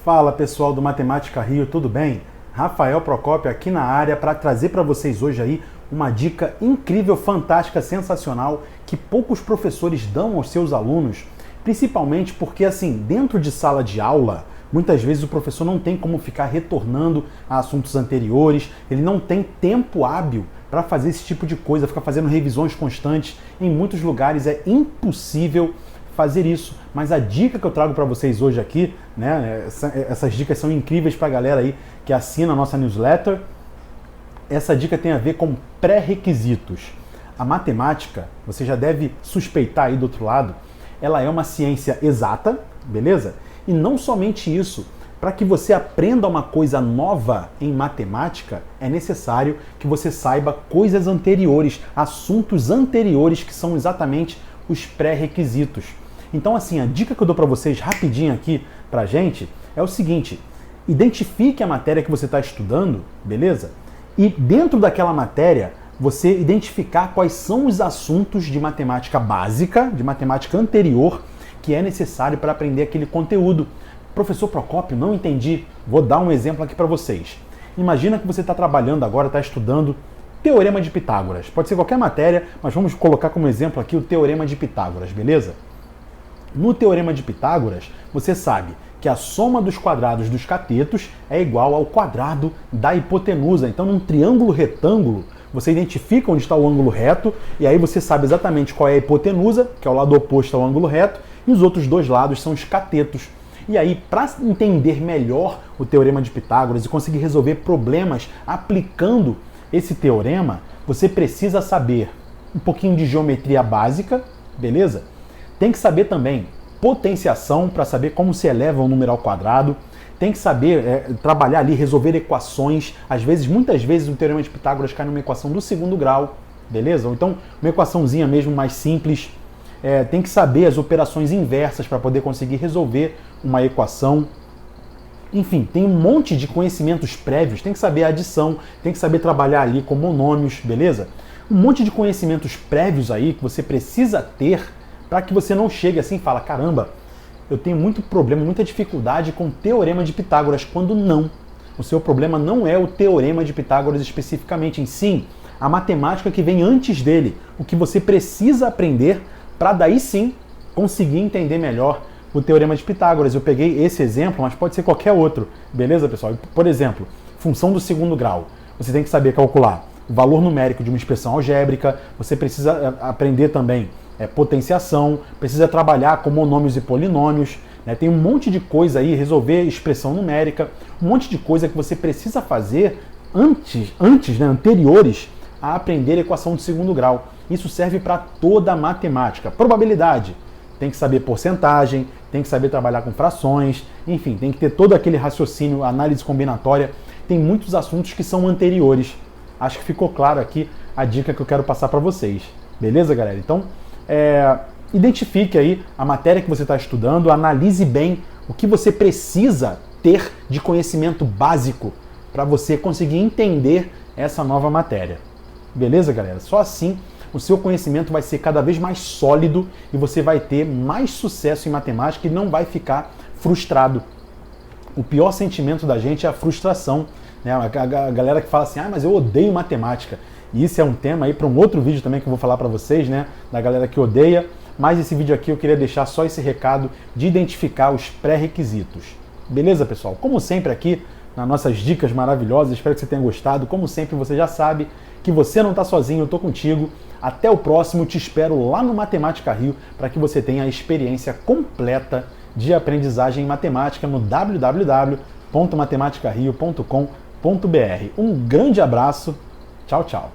Fala pessoal do Matemática Rio, tudo bem? Rafael Procópio aqui na área para trazer para vocês hoje aí uma dica incrível, fantástica, sensacional que poucos professores dão aos seus alunos, principalmente porque assim, dentro de sala de aula, muitas vezes o professor não tem como ficar retornando a assuntos anteriores, ele não tem tempo hábil para fazer esse tipo de coisa, ficar fazendo revisões constantes. Em muitos lugares é impossível fazer isso, mas a dica que eu trago para vocês hoje aqui, né, essas dicas são incríveis para a galera aí que assina a nossa newsletter. Essa dica tem a ver com pré-requisitos. A matemática, você já deve suspeitar aí do outro lado, ela é uma ciência exata, beleza? E não somente isso, para que você aprenda uma coisa nova em matemática, é necessário que você saiba coisas anteriores, assuntos anteriores que são exatamente os pré-requisitos. Então assim, a dica que eu dou para vocês rapidinho aqui pra gente é o seguinte: identifique a matéria que você está estudando, beleza? E dentro daquela matéria, você identificar quais são os assuntos de matemática básica, de matemática anterior, que é necessário para aprender aquele conteúdo. Professor Procópio, não entendi. Vou dar um exemplo aqui para vocês. Imagina que você está trabalhando agora, está estudando Teorema de Pitágoras. Pode ser qualquer matéria, mas vamos colocar como exemplo aqui o Teorema de Pitágoras, beleza? No Teorema de Pitágoras, você sabe que a soma dos quadrados dos catetos é igual ao quadrado da hipotenusa. Então, num triângulo retângulo, você identifica onde está o ângulo reto, e aí você sabe exatamente qual é a hipotenusa, que é o lado oposto ao ângulo reto, e os outros dois lados são os catetos. E aí, para entender melhor o Teorema de Pitágoras e conseguir resolver problemas aplicando esse teorema, você precisa saber um pouquinho de geometria básica, beleza? Tem que saber também potenciação para saber como se eleva um número ao quadrado. Tem que saber trabalhar ali, resolver equações. Às vezes, muitas vezes, o Teorema de Pitágoras cai numa equação do segundo grau, beleza? Ou então, uma equaçãozinha mesmo mais simples. Tem que saber as operações inversas para poder conseguir resolver uma equação. Enfim, tem um monte de conhecimentos prévios. Tem que saber a adição, tem que saber trabalhar ali com monômios, beleza? Um monte de conhecimentos prévios aí que você precisa ter para que você não chegue assim e fala: caramba, eu tenho muito problema, muita dificuldade com o Teorema de Pitágoras, quando não. O seu problema não é o Teorema de Pitágoras especificamente, em sim a matemática que vem antes dele, o que você precisa aprender para daí sim conseguir entender melhor o Teorema de Pitágoras. Eu peguei esse exemplo, mas pode ser qualquer outro, beleza, pessoal? Por exemplo, função do segundo grau. Você tem que saber calcular o valor numérico de uma expressão algébrica, você precisa aprender também potenciação, precisa trabalhar com monômios e polinômios, né? Tem um monte de coisa aí, resolver expressão numérica, um monte de coisa que você precisa fazer anteriores a aprender equação de segundo grau. Isso serve para toda a matemática. Probabilidade, tem que saber porcentagem, tem que saber trabalhar com frações, enfim, tem que ter todo aquele raciocínio, análise combinatória. Tem muitos assuntos que são anteriores. Acho que ficou claro aqui a dica que eu quero passar para vocês. Beleza, galera? Então, identifique aí a matéria que você está estudando, analise bem o que você precisa ter de conhecimento básico para você conseguir entender essa nova matéria. Beleza, galera? Só assim o seu conhecimento vai ser cada vez mais sólido e você vai ter mais sucesso em matemática e não vai ficar frustrado. O pior sentimento da gente é a frustração, né? A galera que fala assim: ah, mas eu odeio matemática. E isso é um tema aí para um outro vídeo também que eu vou falar para vocês, né? Da galera que odeia. Mas esse vídeo aqui eu queria deixar só esse recado de identificar os pré-requisitos. Beleza, pessoal? Como sempre aqui, nas nossas dicas maravilhosas, espero que você tenha gostado. Como sempre, você já sabe que você não está sozinho, eu estou contigo. Até o próximo, te espero lá no Matemática Rio para que você tenha a experiência completa de aprendizagem em matemática no www.matematicario.com.br. Um grande abraço, tchau, tchau.